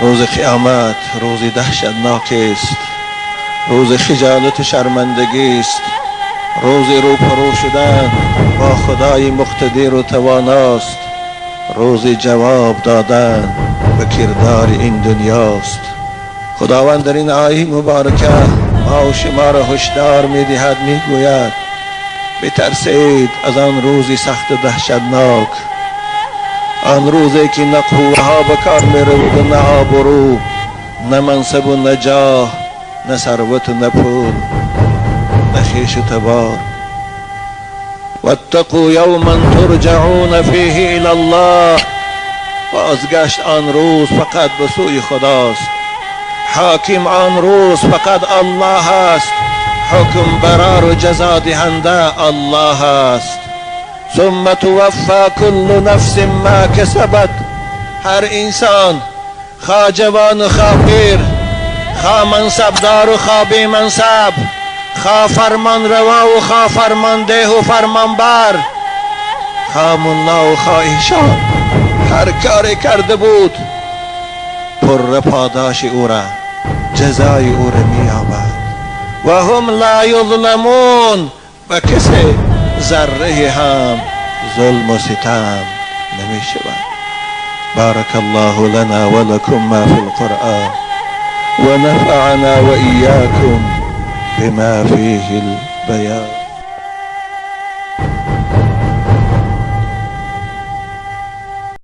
روز قیامت روزی دهشتناک است، روز خجالت و شرمندگی است، روز روپرو شدن با خدای مقتدر و تواناست، روز جواب دادن به کردار این دنیاست. خداوند در این آیه مبارکه ما و شما را هشدار می‌دهد، میگوید بترسید از آن روزی سخت و دهشتناک، آن روزی که نه قوه ها به کار می‌رود و نه آبرو، نه منصب و نه جاه، نه ثروت و نه پول، نه خویش و تبار. واتقوا یوما ترجعون فیه الی الله، بازگشت آن روز فقط به سوی خداست، حاکم آن روز فقط الله است، حکم برار و جزا دهنده الله است. ثم توفى كل نفس ما کسبت، هر انسان خواه جوان و خواه پیر، خواه منصبدار و خواه بی منصب، خواه فرمان روا و خواه فرمان ده و فرمان بر، خواه ملا و خواه ایشان، هر کاری کرده بود پر پاداش او را، جزای او را می یابد و هم لا یظلمون، و کسی ذره هم ظلم و ستم نمی شود. بارك الله لنا ولكم ما في القرآن ونفعنا وإياكم بما فيه البيان.